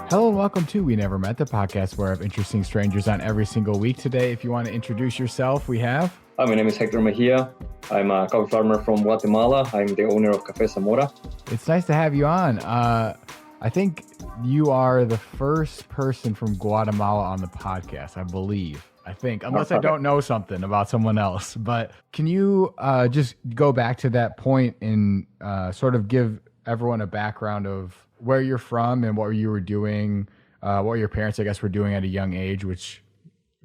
Hello and welcome to We Never Met, the podcast where I have interesting strangers on every single week. Today, if you want to introduce yourself, we have... Hi, my name is Hector Mejia. I'm a coffee farmer from Guatemala. I'm the owner of Cafe Zamora. It's nice to have you on. I think you are the first person from Guatemala on the podcast, I believe. Unless I don't know something about someone else. But can you just go back to that point and sort of give everyone a background of where you're from and what you were doing, what your parents, I guess, were doing at a young age, which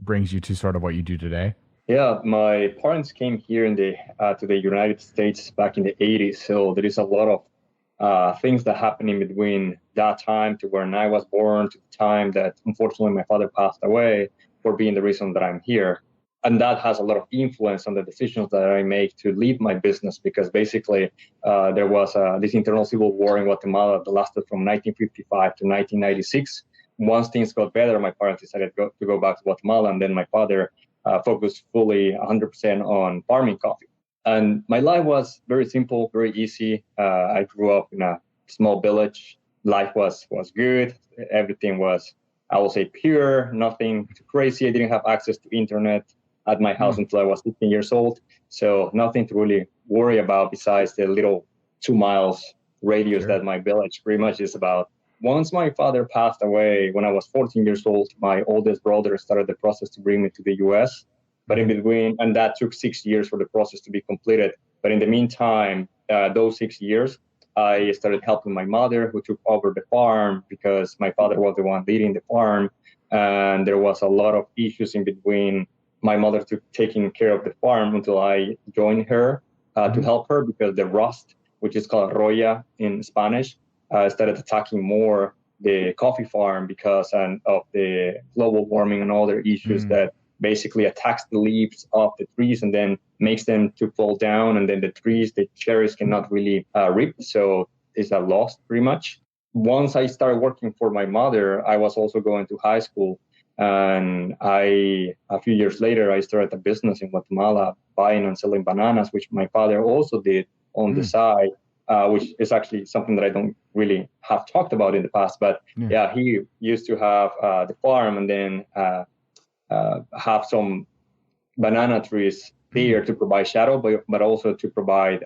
brings you to sort of what you do today? Yeah, my parents came here to the United States back in the 80s. So there is a lot of things that happened in between that time to when I was born to the time that, unfortunately, my father passed away for being the reason that I'm here. And that has a lot of influence on the decisions that I make to leave my business, because basically there was this internal civil war in Guatemala that lasted from 1955 to 1996. Once things got better, my parents decided to go back to Guatemala, and then my father focused fully 100% on farming coffee. And my life was very simple, very easy. I grew up in a small village. Life was good. Everything was, I will say, pure, nothing too crazy. I didn't have access to internet at my house until I was 15 years old. So nothing to really worry about besides the little 2 miles radius that my village pretty much is about. Once my father passed away, when I was 14 years old, my oldest brother started the process to bring me to the US. But in between, and that took 6 years for the process to be completed. But in the meantime, those 6 years, I started helping my mother, who took over the farm because my father was the one leading the farm. And there was a lot of issues in between my mother taking care of the farm until I joined her to help her, because the rust, which is called roya in Spanish, started attacking more the coffee farm because of the global warming and other issues that basically attacks the leaves of the trees and then makes them to fall down. And then the cherries cannot really rip. So it's a loss pretty much. Once I started working for my mother, I was also going to high school. And a few years later, I started a business in Guatemala, buying and selling bananas, which my father also did on the side. Which is actually something that I don't really have talked about in the past. But he used to have the farm and then have some banana trees there to provide shadow, but also to provide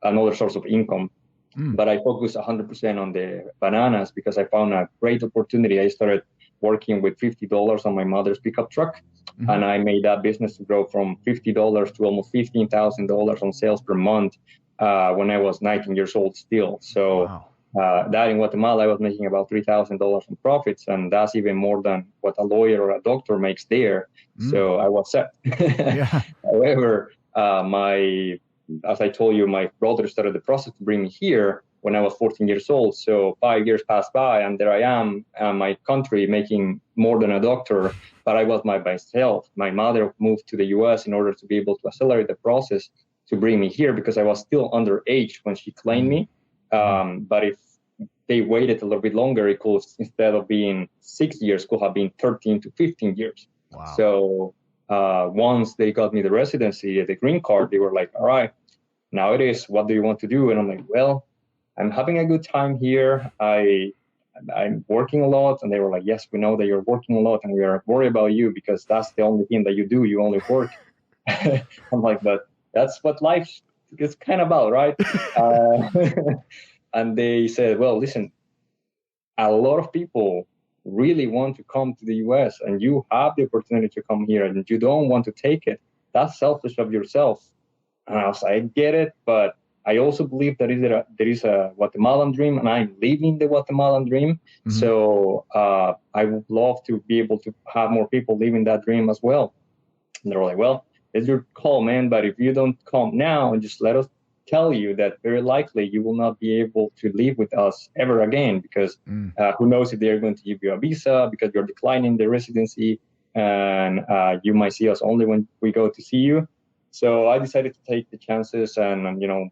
another source of income. But I focused 100% on the bananas because I found a great opportunity. I started working with $50 on my mother's pickup truck. And I made that business to grow from $50 to almost $15,000 on sales per month. When I was 19 years old still. So that in Guatemala, I was making about $3,000 in profits. And that's even more than what a lawyer or a doctor makes there. So I was set. However, as I told you, my brother started the process to bring me here when I was 14 years old. So 5 years passed by, and there I am in my country making more than a doctor, but I was by myself. My mother moved to the US in order to be able to accelerate the process to bring me here because I was still underage when she claimed me. But if they waited a little bit longer, it could, instead of being 6 years, could have been 13 to 15 years. Wow. So once they got me the residency, the green card, they were like, all right, now it is, what do you want to do? And I'm like, well, I'm having a good time here. I'm working a lot. And they were like, yes, we know that you're working a lot and we are worried about you because that's the only thing that you do. You only work. I'm like, but that's what life is kind of about, right? And they said, well, listen, a lot of people really want to come to the US and you have the opportunity to come here and you don't want to take it. That's selfish of yourself. And I was like, I get it, but I also believe that there is a Guatemalan dream and I'm living the Guatemalan dream. So I would love to be able to have more people living that dream as well. And they're like, well, it's your call, man. But if you don't come now and just let us tell you that very likely you will not be able to live with us ever again, because who knows if they're going to give you a visa because you're declining the residency and you might see us only when we go to see you. So I decided to take the chances and,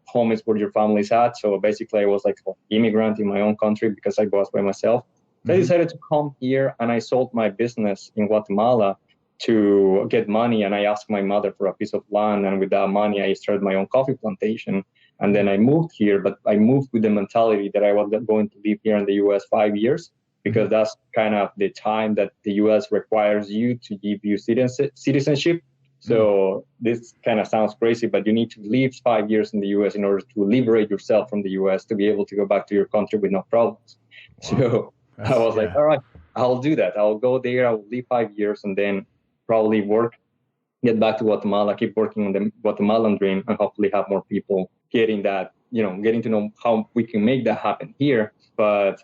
home is where your family's at. So basically I was like an immigrant in my own country because I was by myself. So I decided to come here and I sold my business in Guatemala to get money, and I asked my mother for a piece of land, and with that money I started my own coffee plantation. And then I moved here, but I moved with the mentality that I was going to live here in the US 5 years. because that's kind of the time that the US requires you to give you citizenship. So this kind of sounds crazy, but you need to live 5 years in the US in order to liberate yourself from the US to be able to go back to your country with no problems. Wow. So I was like, all right, I'll do that. I'll go there. I'll live 5 years and then probably work, get back to Guatemala, keep working on the Guatemalan dream, and hopefully have more people getting that, getting to know how we can make that happen here. But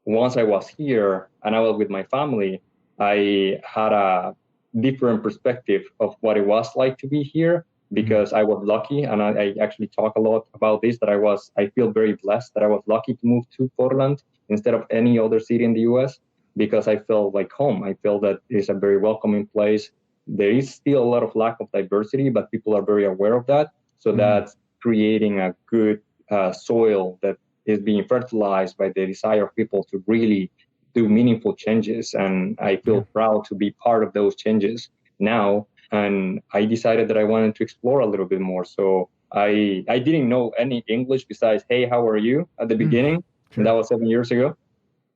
once I was here and I was with my family, I had a different perspective of what it was like to be here, because I was lucky, and I actually talk a lot about this, that I feel very blessed that I was lucky to move to Portland instead of any other city in the US, because I felt like home. I feel that it's a very welcoming place. There is still a lot of lack of diversity, but people are very aware of that. So that's creating a good soil that is being fertilized by the desire of people to really do meaningful changes. And I feel proud to be part of those changes now. And I decided that I wanted to explore a little bit more. So I didn't know any English besides, hey, how are you, at the beginning. Sure. And that was 7 years ago.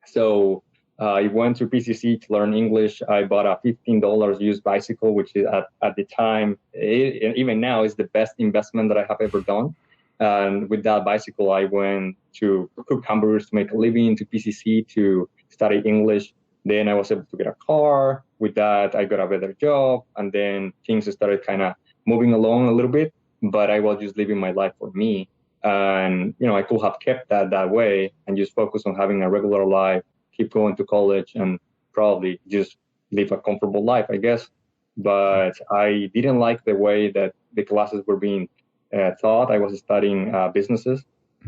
So I went to PCC to learn English. I bought a $15 used bicycle, which is at the time, even now, is the best investment that I have ever done. And with that bicycle, I went to cook hamburgers to make a living, to PCC to study English. Then I was able to get a car. With that, I got a better job. And then things started kind of moving along a little bit, but I was just living my life for me. And, I could have kept that way and just focus on having a regular life, keep going to college, and probably just live a comfortable life, I guess. But I didn't like the way that the classes were being taught. I was studying businesses.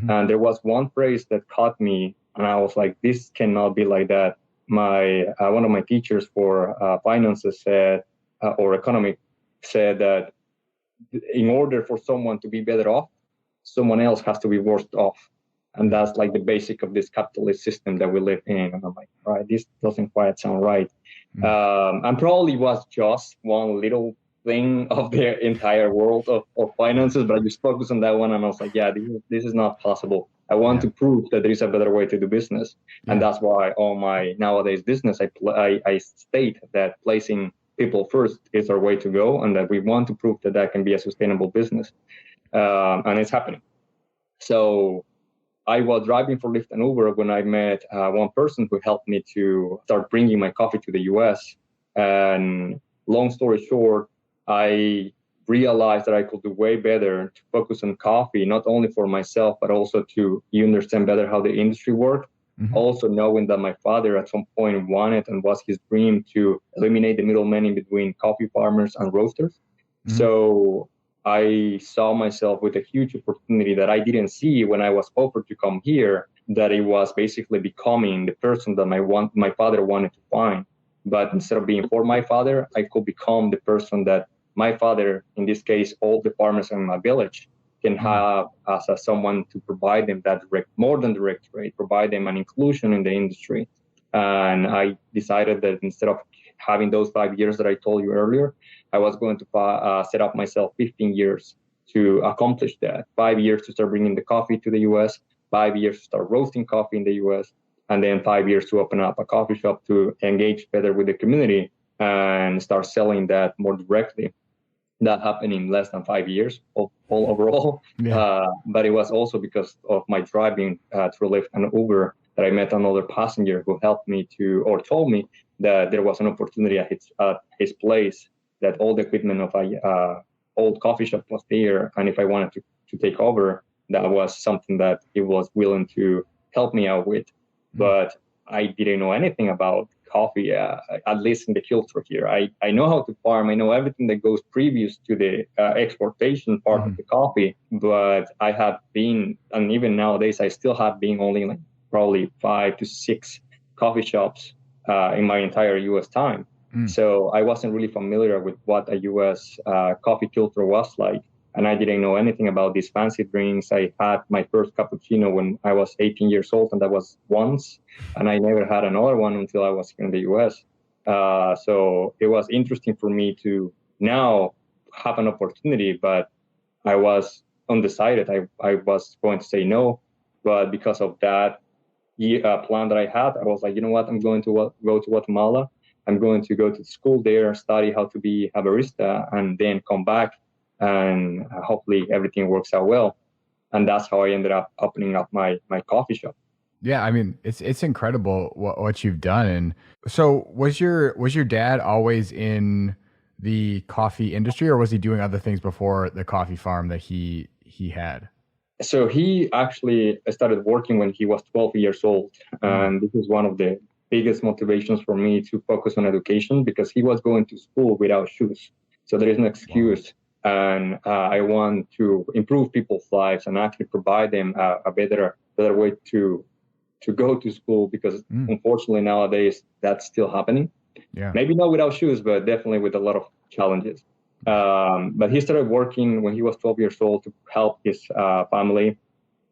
And there was one phrase that caught me, and I was like, this cannot be like that. One of my teachers for finances said, or economics said, that in order for someone to be better off, someone else has to be worse off. And that's like the basic of this capitalist system that we live in. And I'm like, all right, this doesn't quite sound right. And probably was just one little thing of the entire world of finances, but I just focused on that one, and I was like, yeah, this is not possible. I want to prove that there is a better way to do business. And that's why all my nowadays business, I state that placing people first is our way to go, and that we want to prove that can be a sustainable business. And it's happening. So I was driving for Lyft and Uber when I met one person who helped me to start bringing my coffee to the US. And long story short, I realized that I could do way better to focus on coffee, not only for myself, but also to understand better how the industry worked. Also knowing that my father at some point wanted, and was his dream, to eliminate the middleman in between coffee farmers and roasters. So I saw myself with a huge opportunity that I didn't see when I was offered to come here, that it was basically becoming the person that my father wanted to find. But instead of being for my father, I could become the person that my father, in this case, all the farmers in my village, can have as someone to provide them that more than direct trade, provide them an inclusion in the industry. And I decided that instead of having those 5 years that I told you earlier, I was going to set up myself 15 years to accomplish that. 5 years to start bringing the coffee to the US, 5 years to start roasting coffee in the US, and then 5 years to open up a coffee shop to engage better with the community and start selling that more directly. That happened in less than 5 years all overall. But it was also because of my driving through Lyft and Uber that I met another passenger who helped me told me that there was an opportunity at his place, that all the equipment of a old coffee shop was there. And if I wanted to take over, that was something that he was willing to help me out with. But I didn't know anything about coffee, at least in the culture here. I know how to farm. I know everything that goes previous to the exportation part of the coffee, but I have been, and even nowadays, I still have been only like probably 5 to 6 coffee shops in my entire US time. So I wasn't really familiar with what a US coffee culture was like. And I didn't know anything about these fancy drinks. I had my first cappuccino when I was 18 years old, and that was once. And I never had another one until I was here in the US. So it was interesting for me to now have an opportunity, but I was undecided. I was going to say no, but because of that, plan that I had. I was like, you know what, I'm going to go to Guatemala. I'm going to go to school there, study how to be a barista, and then come back, and hopefully everything works out well. And that's how I ended up opening up my coffee shop. Yeah, I mean, it's incredible what you've done. And so was your dad always in the coffee industry, or was he doing other things before the coffee farm that he had? So he actually started working when he was 12 years old. And this is one of the biggest motivations for me to focus on education, because he was going to school without shoes. So there is no excuse. Wow. And I want to improve people's lives and actually provide them a better way to go to school, because unfortunately nowadays that's still happening. Yeah. Maybe not without shoes, but definitely with a lot of challenges. But he started working when he was 12 years old to help his family.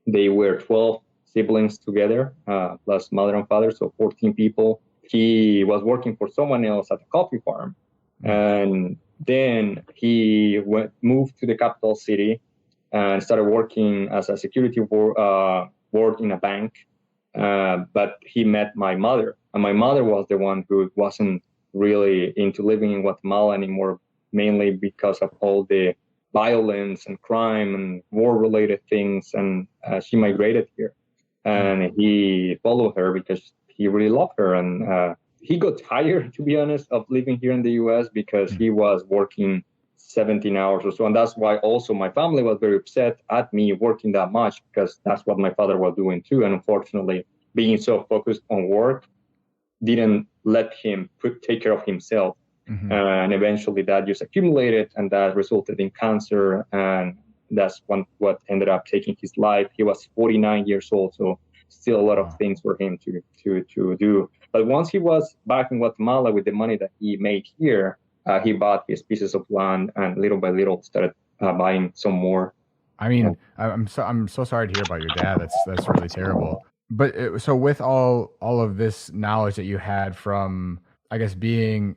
They were 12 siblings together, plus mother and father, so 14 people. He was working for someone else at a coffee farm. And then he moved to the capital city and started working as a security ward in a bank. But he met my mother, and my mother was the one who wasn't really into living in Guatemala anymore, mainly because of all the violence and crime and war-related things. And she migrated here, and he followed her because he really loved her. And he got tired, to be honest, of living here in the U.S. because he was working 17 hours or so. And that's why also my family was very upset at me working that much, because that's what my father was doing too. And unfortunately, being so focused on work didn't let him take care of himself. And eventually that just accumulated, and that resulted in cancer. And that's what ended up taking his life. He was 49 years old, so still a lot of things for him to do. But once he was back in Guatemala with the money that he made here, he bought his pieces of land, and little by little started buying some more. I mean, I'm so sorry to hear about your dad. That's really terrible. But so with all of this knowledge that you had from, I guess, being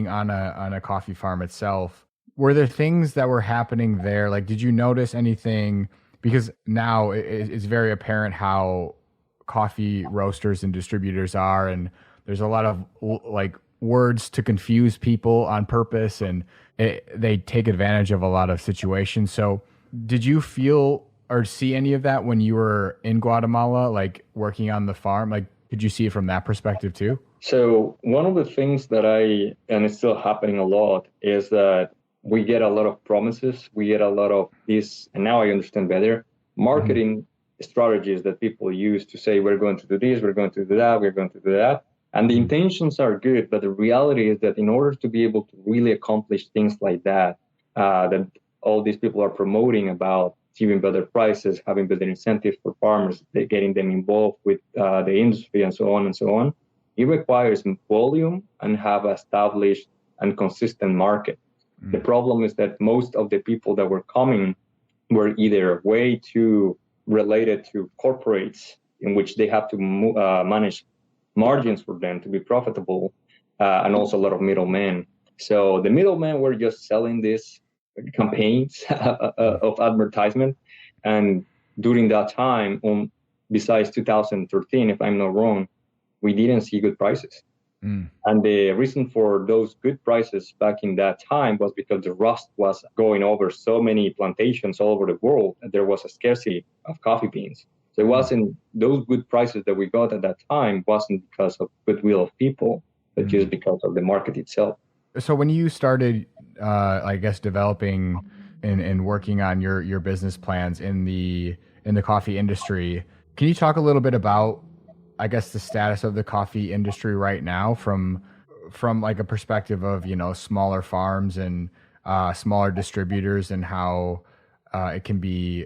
on a coffee farm itself, were there things that were happening there? Like, did you notice anything? Because now it's very apparent how coffee roasters and distributors are, and there's a lot of like words to confuse people on purpose, and they take advantage of a lot of situations. So did you feel or see any of that when you were in Guatemala, like working on the farm? Like, did you see it from that perspective too? So one of the things that and it's still happening a lot, is that we get a lot of promises. We get a lot of this, and now I understand better, marketing strategies that people use to say, we're going to do this, we're going to do that, we're going to do that. And the intentions are good, but the reality is that in order to be able to really accomplish things like that, that all these people are promoting about giving better prices, having better incentives for farmers, getting them involved with the industry and so on, it requires volume and have established and consistent market. The problem is that most of the people that were coming were either way too related to corporates, in which they have to manage margins for them to be profitable, and also a lot of middlemen. So the middlemen were just selling these campaigns of advertisement. And during that time, besides 2013, if I'm not wrong, we didn't see good prices. And the reason for those good prices back in that time was because the rust was going over so many plantations all over the world, and there was a scarcity of coffee beans. So it wasn't, those good prices that we got at that time wasn't because of goodwill of people, but just because of the market itself. So when you started, I guess, developing and working on your business plans in the coffee industry, can you talk a little bit about, I guess, the status of the coffee industry right now from like a perspective of, smaller farms and smaller distributors, and how it can be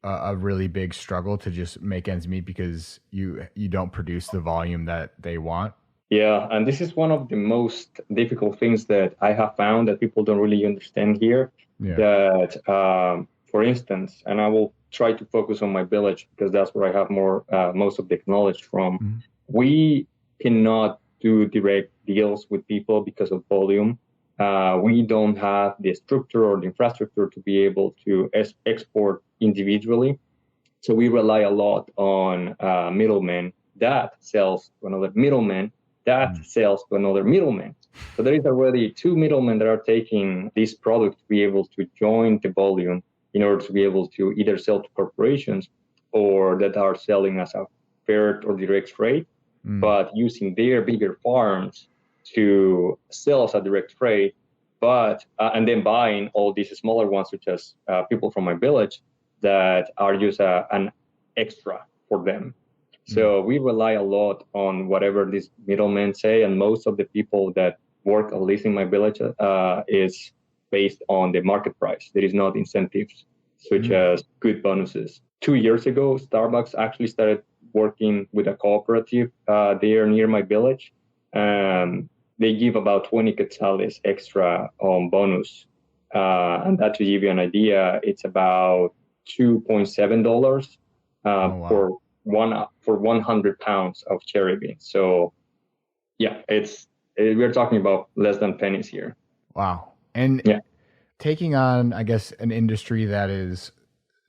a really big struggle to just make ends meet because you don't produce the volume that they want? Yeah, and this is one of the most difficult things that I have found that people don't really understand here. Yeah. That, for instance, and I will try to focus on my village because that's where I have most of the knowledge from. We cannot do direct deals with people because of volume. We don't have the structure or the infrastructure to be able to export individually. So we rely a lot on middlemen that sells to another middleman, that sells to another middleman. So there is already two middlemen that are taking this product to be able to join the volume in order to be able to either sell to corporations or that are selling as a fair or direct freight, but using their bigger farms to sell as a direct freight, but and then buying all these smaller ones, such as people from my village that are just an extra for them. So we rely a lot on whatever these middlemen say, and most of the people that work at least in my village is based on the market price. There is not incentives such as good bonuses. 2 years ago, Starbucks actually started working with a cooperative there near my village. They give about 20 quetzales extra on bonus. And that, to give you an idea, it's about $2.7 for 100 pounds of cherry beans. So yeah, we're talking about less than pennies here. Wow. And taking on, I guess, an industry that is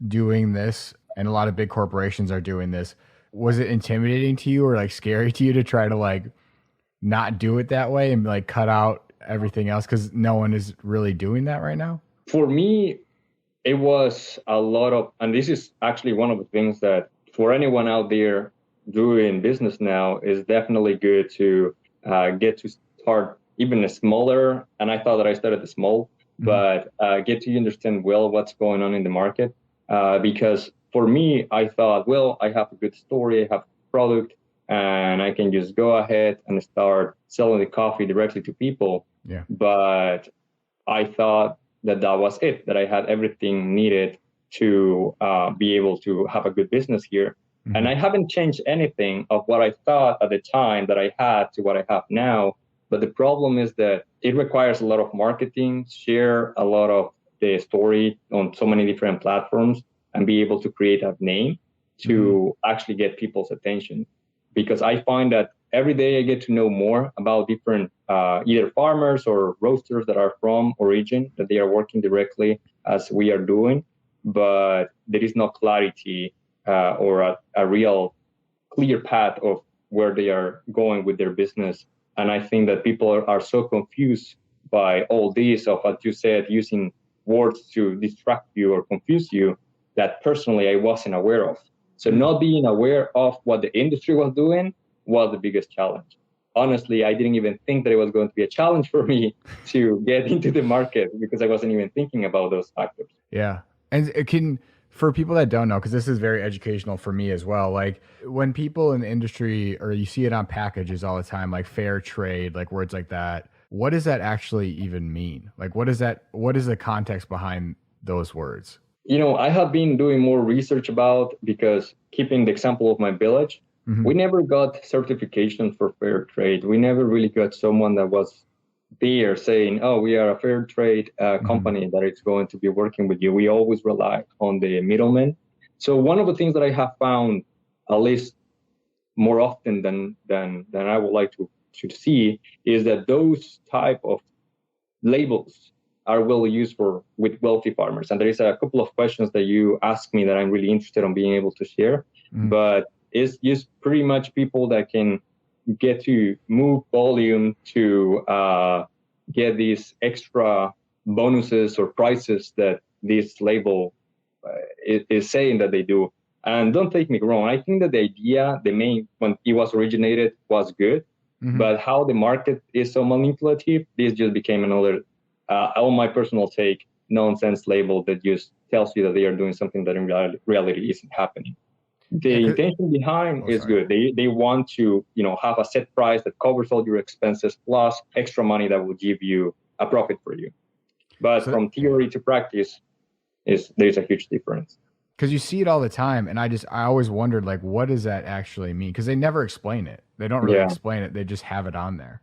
doing this, and a lot of big corporations are doing this, was it intimidating to you or like scary to you to try to like not do it that way and like cut out everything else because no one is really doing that right now? For me, it was a lot of, and this is actually one of the things that for anyone out there doing business now is definitely good to get to start even smaller. And I thought that I started small, but get to understand well what's going on in the market. Because for me, I thought, well, I have a good story, I have a product, and I can just go ahead and start selling the coffee directly to people. Yeah. But I thought that was it, that I had everything needed to be able to have a good business here. And I haven't changed anything of what I thought at the time that I had to what I have now. But the problem is that it requires a lot of marketing, share a lot of the story on so many different platforms, and be able to create a name to actually get people's attention. Because I find that every day I get to know more about different either farmers or roasters that are from origin, that they are working directly as we are doing, but there is no clarity or a real clear path of where they are going with their business. And I think that people are so confused by all this of what you said, using words to distract you or confuse you, that personally I wasn't aware of. So not being aware of what the industry was doing was the biggest challenge. Honestly, I didn't even think that it was going to be a challenge for me to get into the market because I wasn't even thinking about those factors. Yeah. And it for people that don't know, because this is very educational for me as well, like when people in the industry, or you see it on packages all the time, like fair trade, like words like that, what does that actually even mean? Like, what is the context behind those words? I have been doing more research about, because keeping the example of my village, we never got certification for fair trade. We never really got someone that was there saying, oh, we are a fair trade company that is going to be working with you. We always rely on the middlemen. So one of the things that I have found, at least more often than I would like to see, is that those type of labels are well used with wealthy farmers. And there is a couple of questions that you asked me that I'm really interested in being able to share. But it's just pretty much people that can get to move volume to get these extra bonuses or prices that this label is saying that they do. And don't take me wrong, I think that the idea, when it was originated, was good. But how the market is so manipulative, this just became another, on my personal take, nonsense label that just tells you that they are doing something that in reality isn't happening. The intention behind is good. They want to, have a set price that covers all your expenses plus extra money that will give you a profit for you. But from theory to practice, there's a huge difference. Because you see it all the time, and I always wondered, like, what does that actually mean? Because they never explain it. They don't really explain it. They just have it on there.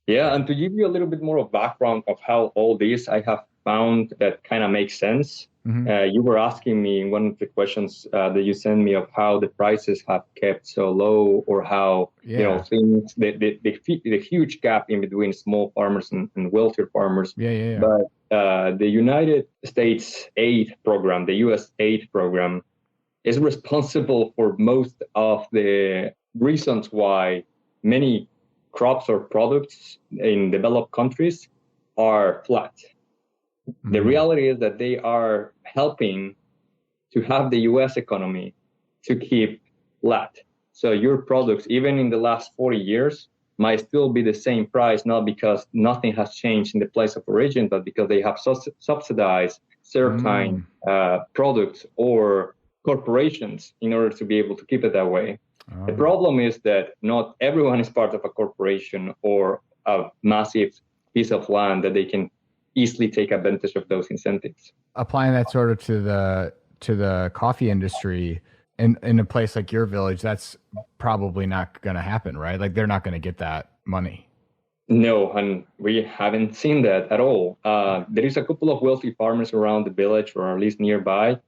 Yeah, and to give you a little bit more of background of how all this I have found that kind of makes sense. You were asking me in one of the questions that you sent me of how the prices have kept so low, or how things the huge gap in between small farmers and wealthier farmers. But the United States aid program, the U.S. aid program, is responsible for most of the reasons why many crops or products in developed countries are flat. The reality is that they are helping to have the US economy to keep flat. So your products, even in the last 40 years, might still be the same price, not because nothing has changed in the place of origin, but because they have subsidized certain products or corporations in order to be able to keep it that way. The problem is that not everyone is part of a corporation or a massive piece of land that they can easily take advantage of those incentives. Applying that sort of to the coffee industry in a place like your village, that's probably not going to happen, right? Like they're not going to get that money. No, and we haven't seen that at all. There is a couple of wealthy farmers around the village, or at least nearby,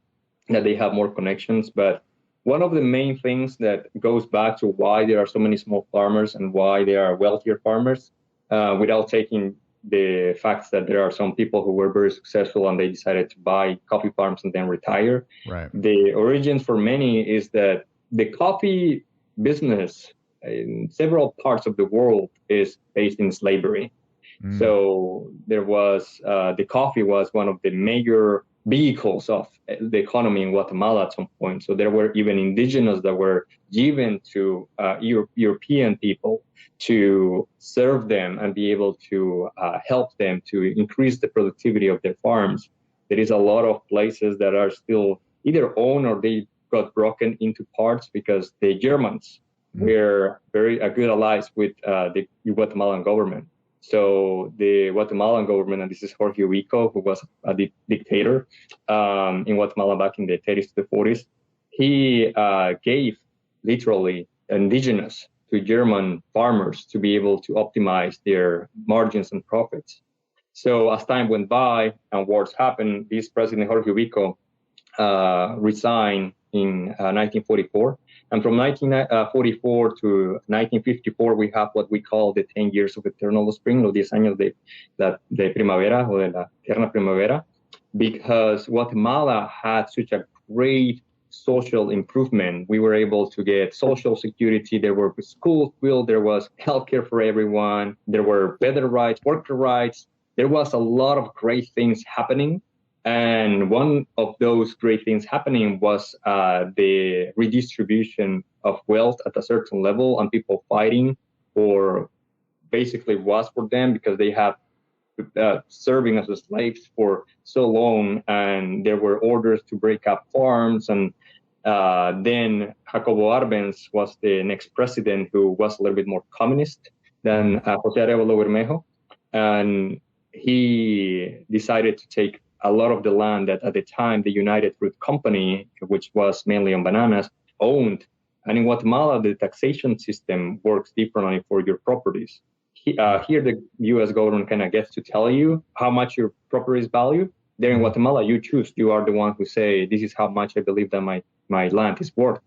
that they have more connections. But one of the main things that goes back to why there are so many small farmers and why there are wealthier farmers, without taking the facts that there are some people who were very successful and they decided to buy coffee farms and then retire. Right. The origins for many is that the coffee business in several parts of the world is based in slavery. So there was the coffee was one of the major vehicles of the economy in Guatemala at some point. So there were even indigenous that were given to European people to serve them and be able to help them to increase the productivity of their farms. There is a lot of places that are still either owned or they got broken into parts because the Germans were very good allies with the Guatemalan government. So the Guatemalan government, and this is Jorge Ubico, who was a dictator in Guatemala back in the 30s to the 40s, he gave literally indigenous to German farmers to be able to optimize their margins and profits. So as time went by and wars happened, this president Jorge Ubico resigned in 1944. And from 1944 to 1954, we have what we call the 10 years of eternal spring, los 10 años de primavera, o de la eterna primavera, because Guatemala had such a great social improvement. We were able to get social security. There were schools built. There was healthcare for everyone. There were better rights, worker rights. There was a lot of great things happening. And one of those great things happening was the redistribution of wealth at a certain level and people fighting for basically was for them because they have serving as slaves for so long. And there were orders to break up farms. And then Jacobo Arbenz was the next president who was a little bit more communist than José Arevalo Bermejo. And he decided to take a lot of the land that at the time the United Fruit Company, which was mainly on bananas, owned. And in Guatemala, the taxation system works differently for your properties. Here, the U.S. government kind of gets to tell you how much your property is valued. There in Guatemala, you choose. You are the one who say, this is how much I believe that my land is worth.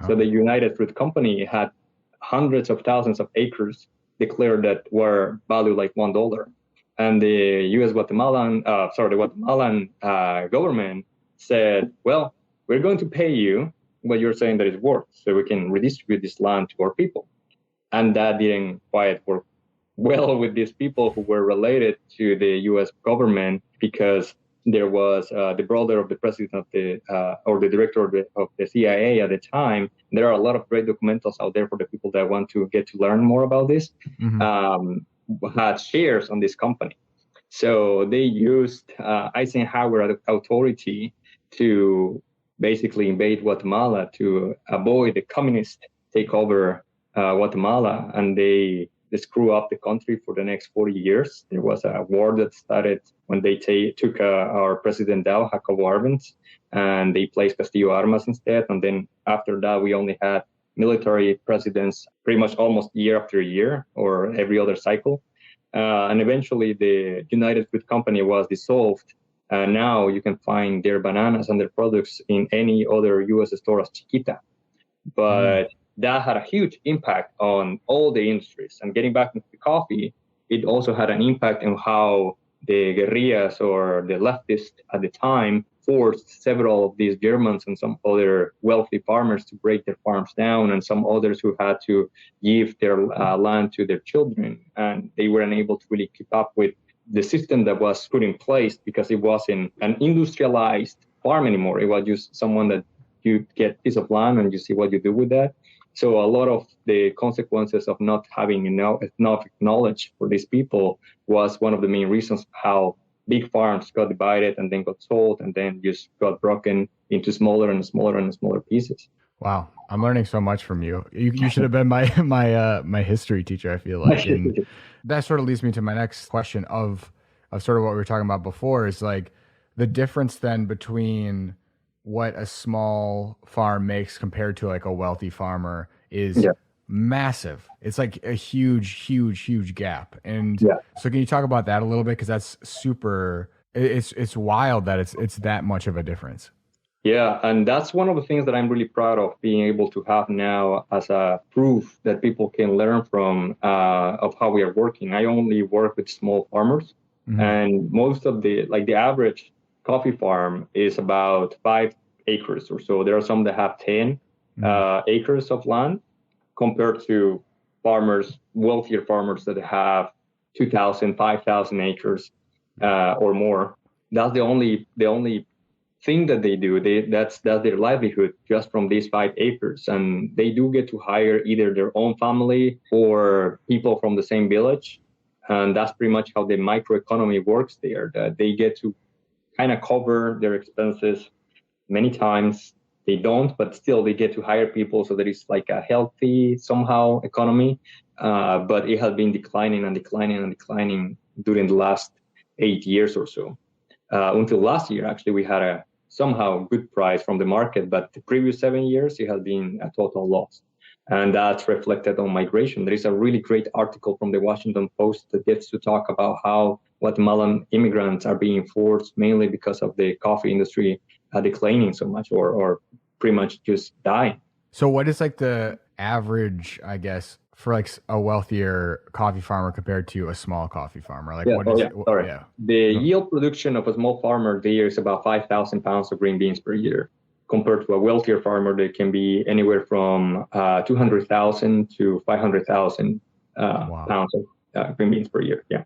So the United Fruit Company had hundreds of thousands of acres declared that were valued like $1. And the Guatemalan government said, well, we're going to pay you what you're saying that it's worth so we can redistribute this land to our people. And that didn't quite work well with these people who were related to the U.S. government because there was the brother of the president of or the director of the CIA at the time. There are a lot of great documentals out there for the people that want to get to learn more about this. Had shares on this company. So they used Eisenhower authority to basically invade Guatemala to avoid the communist takeover Guatemala, and they screw up the country for the next 40 years. There was a war that started when they took our president down, Jacobo Arbenz, and they placed Castillo Armas instead. And then after that, we only had military presidents pretty much almost year after year or every other cycle. And eventually the United Fruit Company was dissolved. Now you can find their bananas and their products in any other U.S. store as Chiquita. But that had a huge impact on all the industries. And getting back into coffee, it also had an impact on how the guerrillas or the leftists at the time forced several of these Germans and some other wealthy farmers to break their farms down, and some others who had to give their land to their children. And they were unable to really keep up with the system that was put in place because it wasn't an industrialized farm anymore. It was just someone that you get a piece of land and you see what you do with that. So a lot of the consequences of not having enough knowledge for these people was one of the main reasons how big farms got divided and then got sold and then just got broken into smaller and smaller and smaller pieces. Wow, I'm learning so much from you. You should have been my history teacher, I feel like. And that sort of leads me to my next question of sort of what we were talking about before, is like the difference then between what a small farm makes compared to like a wealthy farmer is massive. It's like a huge gap. And so can you talk about that a little bit? Because that's super, it's wild that it's that much of a difference. Yeah, and that's one of the things that I'm really proud of being able to have now as a proof that people can learn from of how we are working. I only work with small farmers, and most of the average coffee farm is about 5 acres or so. There are some that have 10 acres of land compared to wealthier farmers that have 2,000, 5,000 acres or more. That's the only thing that they do. That's their livelihood just from these 5 acres. And they do get to hire either their own family or people from the same village. And that's pretty much how the microeconomy works there, that they get to kind of cover their expenses. Many times they don't, but still they get to hire people. So there is like a healthy somehow economy, but it has been declining during the last 8 years or so. Until last year, actually, we had a somehow good price from the market, but the previous 7 years, it has been a total loss. And that's reflected on migration. There is a really great article from the Washington Post that gets to talk about how Guatemalan immigrants are being forced mainly because of the coffee industry declining so much or pretty much just dying. So what is like the average, I guess, for like a wealthier coffee farmer compared to a small coffee farmer? Like The yield production of a small farmer there is about 5,000 pounds of green beans per year. Compared to a wealthier farmer, that can be anywhere from 200,000 to 500,000 pounds of green beans per year. Yeah.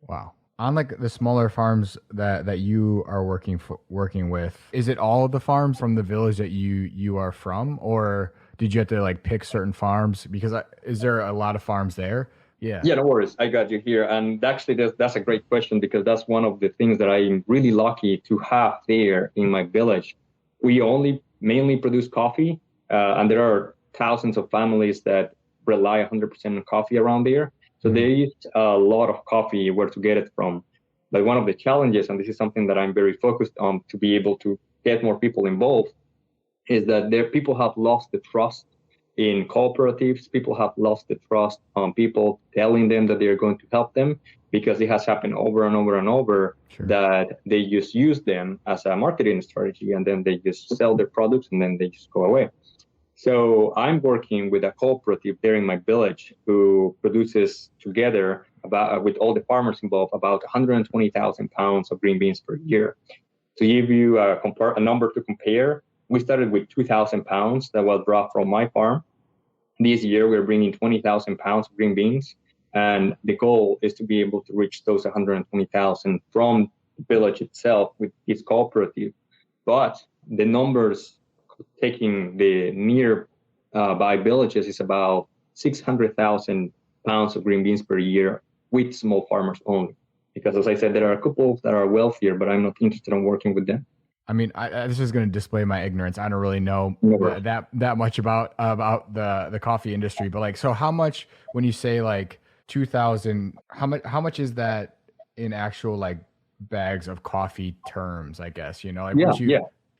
Wow. On like the smaller farms that you are working with, is it all of the farms from the village that you are from, or did you have to like pick certain farms? Because is there a lot of farms there? Yeah, no worries. I got you here. And actually, that's a great question, because that's one of the things that I'm really lucky to have there in my village. We only mainly produce coffee, and there are thousands of families that rely 100% on coffee around there. So there is a lot of coffee where to get it from. But one of the challenges, and this is something that I'm very focused on to be able to get more people involved, is that people have lost the trust in cooperatives. People have lost the trust on people telling them that they're going to help them, because it has happened over and over and over that they just use them as a marketing strategy, and then they just sell their products and then they just go away. So I'm working with a cooperative there in my village who produces together with all the farmers involved about 120,000 pounds of green beans per year. To give you a number to compare, we started with 2,000 pounds that was brought from my farm. This year, we're bringing 20,000 pounds of green beans. And the goal is to be able to reach those 120,000 from the village itself with its cooperative. But the numbers taking the nearby villages is about 600,000 pounds of green beans per year with small farmers only. Because as I said, there are a couple that are wealthier, but I'm not interested in working with them. I mean, this is going to display my ignorance. I don't really know that much about the coffee industry, but like, so how much, when you say like 2,000, how much is that in actual like bags of coffee terms, I guess,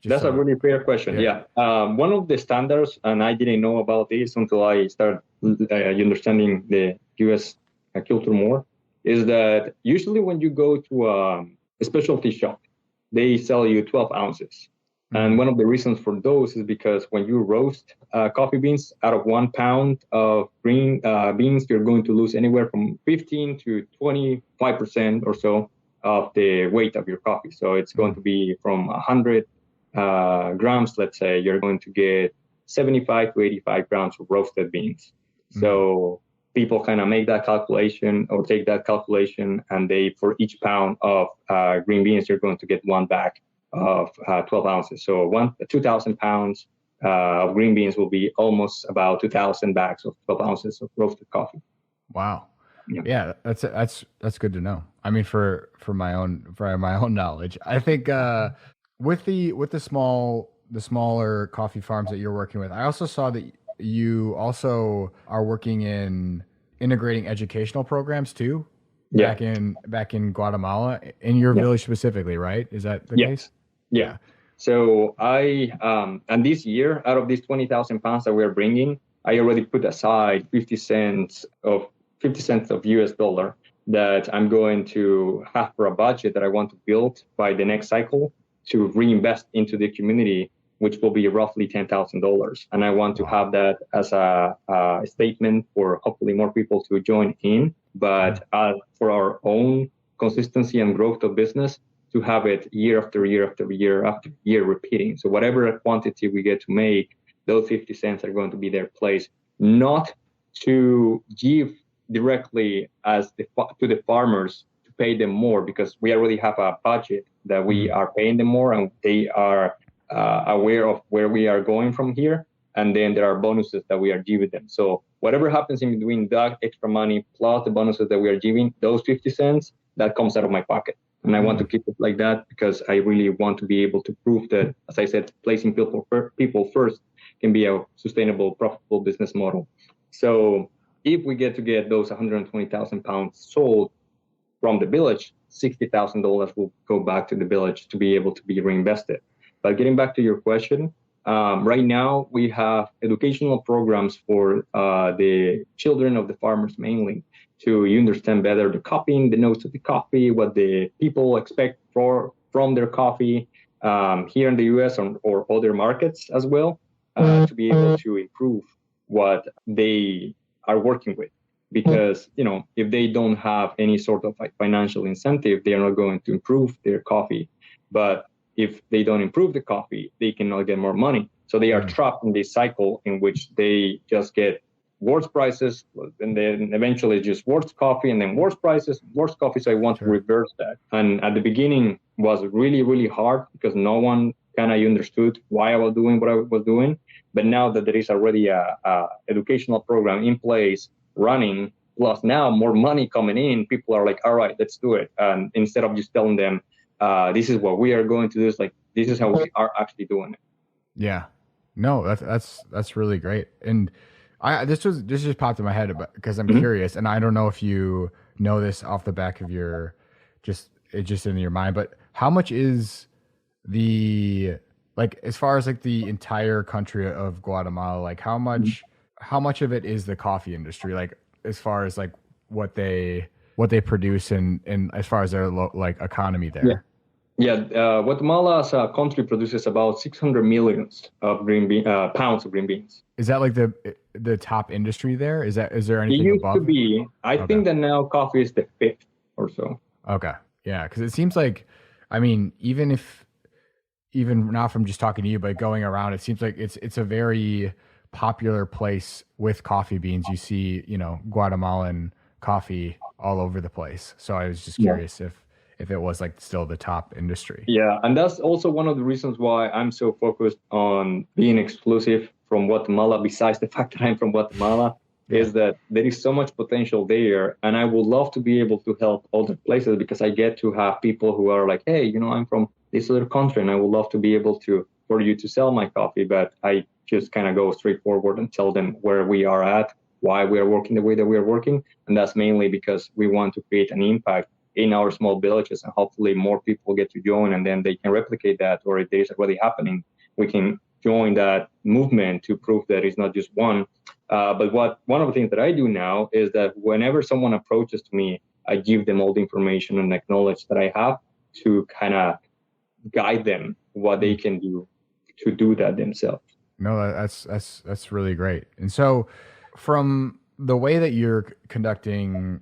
That's a really fair question. Yeah. One of the standards, and I didn't know about this until I started understanding the U.S. culture more, is that usually when you go to a specialty shop, they sell you 12 ounces. And one of the reasons for those is because when you roast coffee beans, out of 1 pound of green beans, you're going to lose anywhere from 15 to 25% or so of the weight of your coffee. So it's going to be from 100 grams, let's say, you're going to get 75 to 85 grams of roasted beans. So people kind of make that calculation or take that calculation, and they, for each pound of green beans, you're going to get one bag of 12 ounces. So 2,000 pounds of green beans will be almost about 2,000 bags of 12 ounces of roasted coffee. Wow. Yeah, that's good to know. I mean, for my own knowledge, I think with the smaller coffee farms that you're working with, I also saw that you also are working in integrating educational programs too. Yeah. Back in Guatemala, in your village specifically, right? Is that the case? Yeah. So I and this year, out of these 20,000 pounds that we're bringing, I already put aside 50 cents of US dollar that I'm going to have for a budget that I want to build by the next cycle to reinvest into the community, which will be roughly $10,000. And I want to have that as a statement for hopefully more people to join in, but for our own consistency and growth of business, to have it year after year after year after year repeating. So whatever quantity we get to make, those 50 cents are going to be their place, not to give directly to the farmers to pay them more, because we already have a budget that we are paying them more, and they are aware of where we are going from here. And then there are bonuses that we are giving them. So whatever happens in between that extra money plus the bonuses that we are giving, those 50 cents, that comes out of my pocket. And I want to keep it like that, because I really want to be able to prove that, as I said, placing people first can be a sustainable, profitable business model. So if we get those 120,000 pounds sold from the village, $60,000 will go back to the village to be able to be reinvested. But getting back to your question, right now we have educational programs for the children of the farmers mainly, to understand better the cupping, the notes of the coffee, what the people expect from their coffee here in the US or other markets as well, to be able to improve what they are working with. Because, if they don't have any sort of financial incentive, they are not going to improve their coffee. But if they don't improve the coffee, they cannot get more money. So they are trapped in this cycle in which they just get worse prices, and then eventually just worse coffee, and then worse prices, worse coffee. So I want to reverse that. And at the beginning was really, really hard, because no one kind of understood why I was doing what I was doing. But now that there is already a educational program in place running, plus now more money coming in, people are like, all right, let's do it. And instead of just telling them, this is what we are going to do, it's like, this is how we are actually doing it. Yeah. No, that's really great. And this just popped in my head because I'm curious, and I don't know if you know this off the back of your just in your mind, but how much is as far as the entire country of Guatemala, like how much of it is the coffee industry, like as far as what they produce and as far as their economy there? Guatemala as a country produces about 600 million of pounds of green beans. Is that the top industry there? Is there anything it used above? To be. I think that now coffee is the 5th or so. Okay. Yeah, because it seems like, I mean, even not from just talking to you, but going around, it seems like it's a very popular place with coffee beans. You see, Guatemalan coffee all over the place. So I was just curious if it was still the top industry. Yeah, and that's also one of the reasons why I'm so focused on being exclusive from Guatemala, besides the fact that I'm from Guatemala, is that there is so much potential there. And I would love to be able to help other places, because I get to have people who are like, hey, I'm from this other country, and I would love to be able for you to sell my coffee. But I just kind of go straight forward and tell them where we are at, why we are working the way that we are working. And that's mainly because we want to create an impact in our small villages, and hopefully more people get to join, and then they can replicate that. Or if there's already happening, we can join that movement to prove that it's not just one. But one of the things that I do now is that whenever someone approaches to me, I give them all the information and knowledge that I have to kind of guide them what they can do to do that themselves. No, that's really great. And so from the way that you're conducting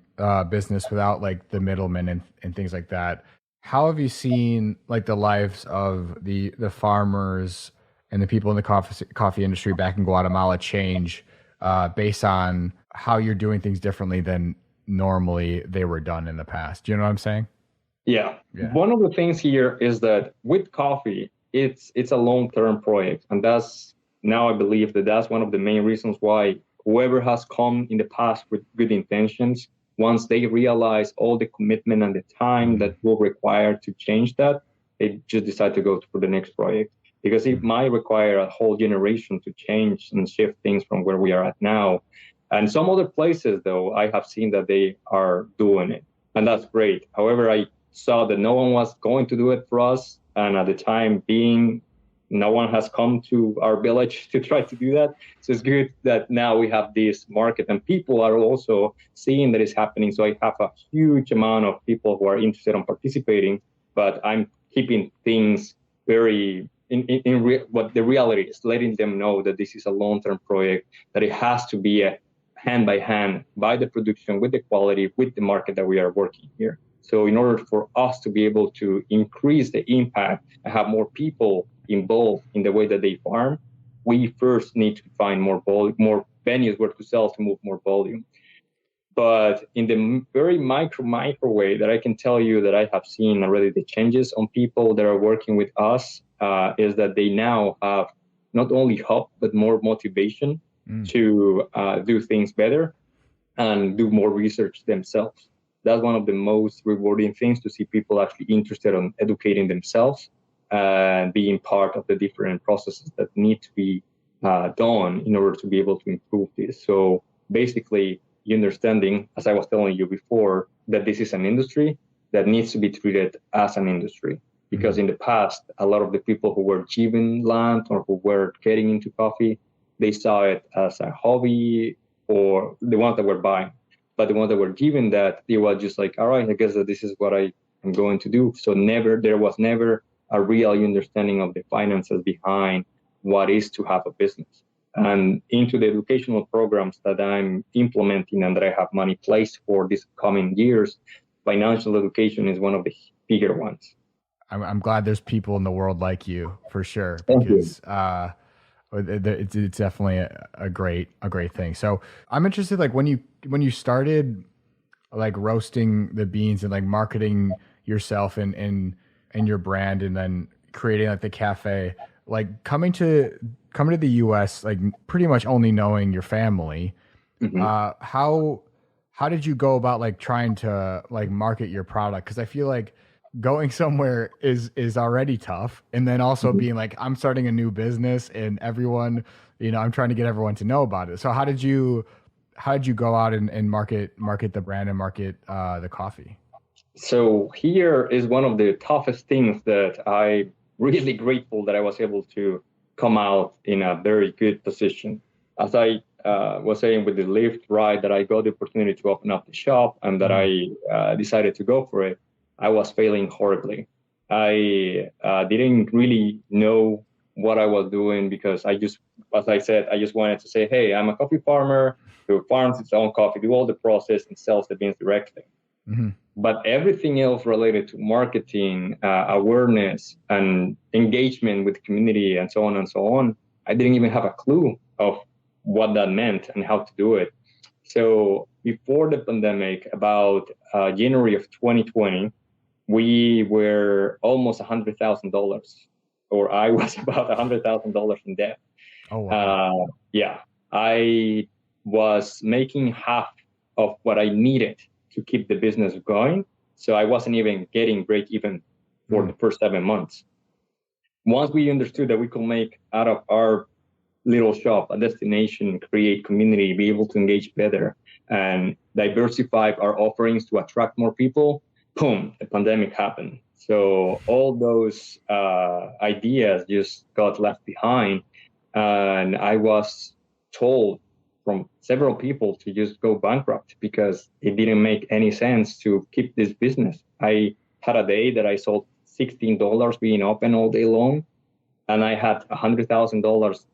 business without the middlemen and things like that, how have you seen like the lives of the farmers and the people in the coffee industry back in Guatemala change based on how you're doing things differently than normally they were done in the past? Do you know what I'm saying? Yeah. Yeah. One of the things here is that with coffee, it's a long-term project. And that's now I believe that that's one of the main reasons why whoever has come in the past with good intentions, once they realize all the commitment and the time that will require to change that, they just decide to go for the next project. Because it might require a whole generation to change and shift things from where we are at now. And some other places, though, I have seen that they are doing it. And that's great. However, I saw that no one was going to do it for us. And at the time being, no one has come to our village to try to do that. So it's good that now we have this market and people are also seeing that it's happening. So I have a huge amount of people who are interested in participating, but I'm keeping things very what the reality is, letting them know that this is a long-term project, that it has to be a hand by hand by the production, with the quality, with the market that we are working here. So in order for us to be able to increase the impact and have more people involved in the way that they farm, we first need to find more venues where to sell to move more volume. But in the very micro way that I can tell you that I have seen already the changes on people that are working with us is that they now have not only hope, but more motivation to do things better and do more research themselves. That's one of the most rewarding things, to see people actually interested in educating themselves and being part of the different processes that need to be done in order to be able to improve this. So basically, you understanding, as I was telling you before, that this is an industry that needs to be treated as an industry. Because in the past, a lot of the people who were given land or who were getting into coffee, they saw it as a hobby, or the ones that were buying. But the ones that were given that, they were just like, all right, I guess that this is what I am going to do. So there was never a real understanding of the finances behind what is to have a business. And into the educational programs that I'm implementing and that I have money placed for these coming years, financial education is one of the bigger ones. I'm glad there's people in the world like you, for sure, Thank you. because it's definitely a great thing. So I'm interested, like when you started like roasting the beans and like marketing yourself and your brand, and then creating like the cafe, like coming to the US, like pretty much only knowing your family. How did you go about like trying to like market your product? Because I feel like going somewhere is already tough, and then also being like, I'm starting a new business and everyone, I'm trying to get everyone to know about it. So how did you go out and market the brand and market the coffee? So here is one of the toughest things that I really grateful that I was able to come out in a very good position. As I was saying with the Lyft ride, that I got the opportunity to open up the shop and that I decided to go for it, I was failing horribly. I didn't really know what I was doing, because as I said, I just wanted to say, hey, I'm a coffee farmer who farms its own coffee, do all the process and sells the beans directly. But everything else related to marketing, awareness, and engagement with the community, and so on, I didn't even have a clue of what that meant and how to do it. So before the pandemic, about January of 2020, we were almost $100,000, or I was about $100,000 in debt. Oh, wow. Yeah, I was making half of what I needed to keep the business going. So I wasn't even getting break even for the first 7 months. Once we understood that we could make out of our little shop a destination, create community, be able to engage better, and diversify our offerings to attract more people, boom, the pandemic happened. So all those ideas just got left behind. And I was told from several people to just go bankrupt, because it didn't make any sense to keep this business. I had a day that I sold $16 being open all day long, and I had $100,000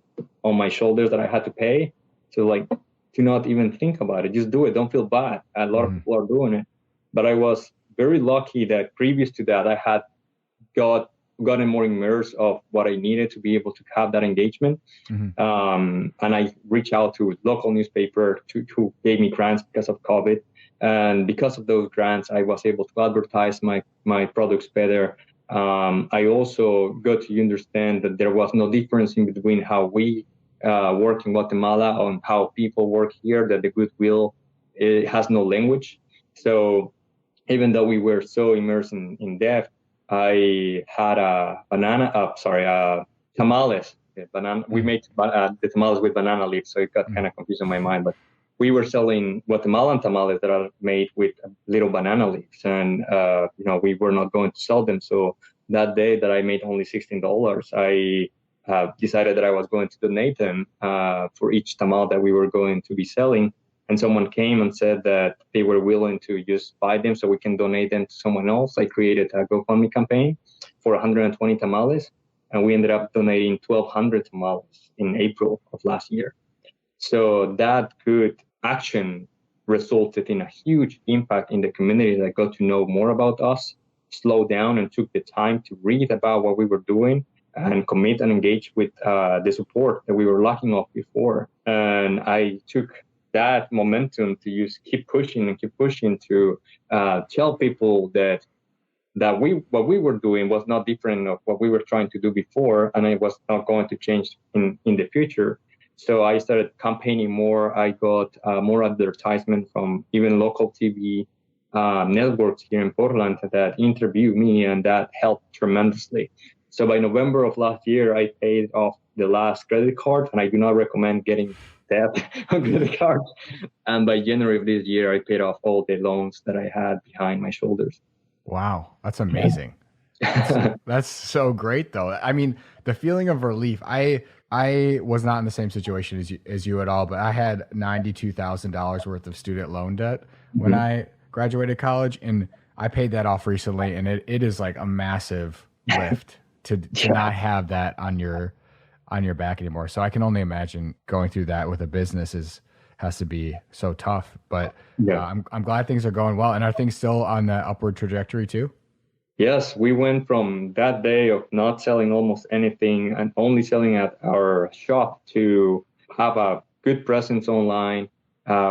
on my shoulders that I had to pay. So like, to not even think about it, just do it. Don't feel bad. A lot of people are doing it, but I was very lucky that previous to that, I had gotten more immersed of what I needed to be able to have that engagement. And I reached out to local newspaper who gave me grants because of COVID. And because of those grants, I was able to advertise my products better. I also got to understand that there was no difference in between how we work in Guatemala on how people work here, that the goodwill, it has no language. So even though we were so immersed in depth, I had tamales. We made the tamales with banana leaves, so it got kind of confused in my mind. But we were selling Guatemalan tamales that are made with little banana leaves, and we were not going to sell them. So that day that I made only $16, I decided that I was going to donate them for each tamal that we were going to be selling. And someone came and said that they were willing to just buy them so we can donate them to someone else. I created a GoFundMe campaign for 120 tamales, and we ended up donating 1,200 tamales in April of last year. So that good action resulted in a huge impact in the community that got to know more about us, slowed down and took the time to read about what we were doing and commit and engage with the support that we were lacking of before. And I took that momentum to keep pushing to tell people that what we were doing was not different of what we were trying to do before, and it was not going to change in the future. So I started campaigning more. I got more advertisement from even local TV networks here in Portland that interviewed me, and that helped tremendously. So by November of last year, I paid off the last credit card, and I do not recommend getting debt on credit cards. And by January of this year, I paid off all the loans that I had behind my shoulders. Wow, that's amazing. That's so great, though. I mean, the feeling of relief. I was not in the same situation as you at all, but I had $92,000 worth of student loan debt when I graduated college, and I paid that off recently, and it is like a massive lift to not have that on your back anymore. So I can only imagine going through that with a business has to be so tough. But I'm glad things are going well. And are things still on the upward trajectory too? Yes, we went from that day of not selling almost anything and only selling at our shop to have a good presence online.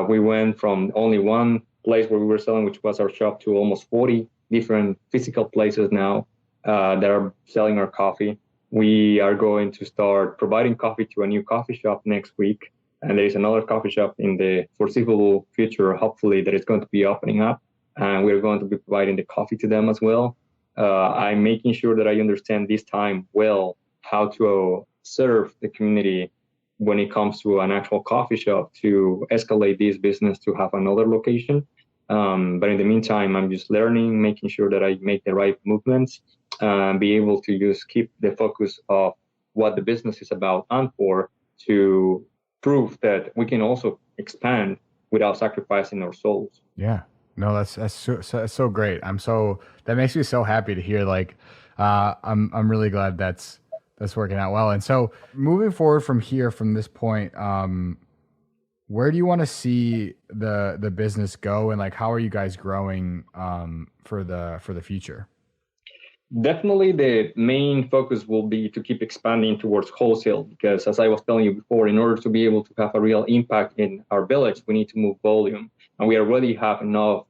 We went from only one place where we were selling, which was our shop, to almost 40 different physical places now that are selling our coffee. We are going to start providing coffee to a new coffee shop next week. And there is another coffee shop in the foreseeable future, hopefully, that is going to be opening up. And we're going to be providing the coffee to them as well. I'm making sure that I understand this time well how to serve the community when it comes to an actual coffee shop to escalate this business to have another location. But in the meantime, I'm just learning, making sure that I make the right movements, be able to just keep the focus of what the business is about and for, to prove that we can also expand without sacrificing our souls. Yeah. No, that's so great. That makes me so happy to hear. Like, I'm really glad that's working out well. And so moving forward from here, from this point, where do you want to see the business go, and like how are you guys growing for the future? Definitely the main focus will be to keep expanding towards wholesale, because as I was telling you before, in order to be able to have a real impact in our village, we need to move volume. And we already have enough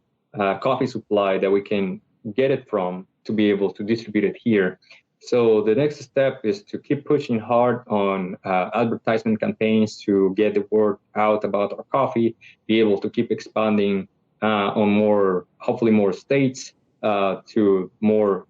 coffee supply that we can get it from to be able to distribute it here. So the next step is to keep pushing hard on advertisement campaigns to get the word out about our coffee, be able to keep expanding on hopefully more states, to more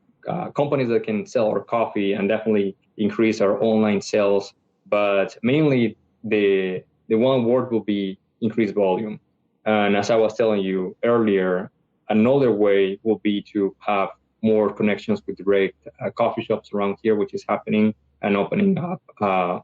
companies that can sell our coffee, and definitely increase our online sales. But mainly the one word will be increased volume. And as I was telling you earlier, another way will be to have more connections with direct coffee shops around here, which is happening, and opening up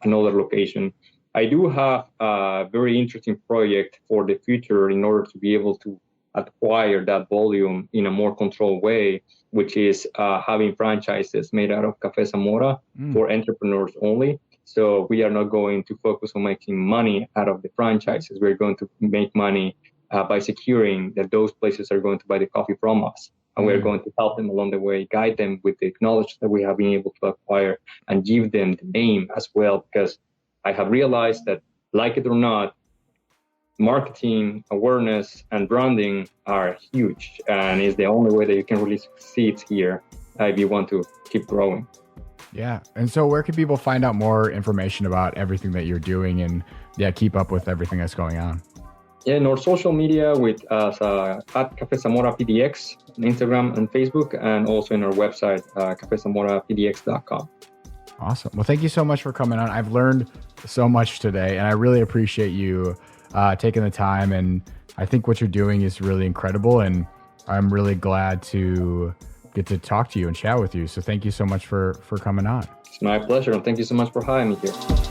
another location. I do have a very interesting project for the future in order to be able to acquire that volume in a more controlled way, which is having franchises made out of Cafe Zamora for entrepreneurs only. So we are not going to focus on making money out of the franchises. We're going to make money by securing that those places are going to buy the coffee from us. And we're going to help them along the way, guide them with the knowledge that we have been able to acquire, and give them the name as well. Because I have realized that, like it or not, marketing, awareness, and branding are huge, and is the only way that you can really succeed here if you want to keep growing. Yeah. And so where can people find out more information about everything that you're doing and keep up with everything that's going on? Yeah, in our social media with us at Cafe Zamora PDX on Instagram and Facebook, and also in our website, cafezamorapdx.com. Awesome. Well, thank you so much for coming on. I've learned so much today, and I really appreciate you taking the time. And I think what you're doing is really incredible, and I'm really glad to get to talk to you and chat with you. So thank you so much for coming on. It's my pleasure, and thank you so much for having me here.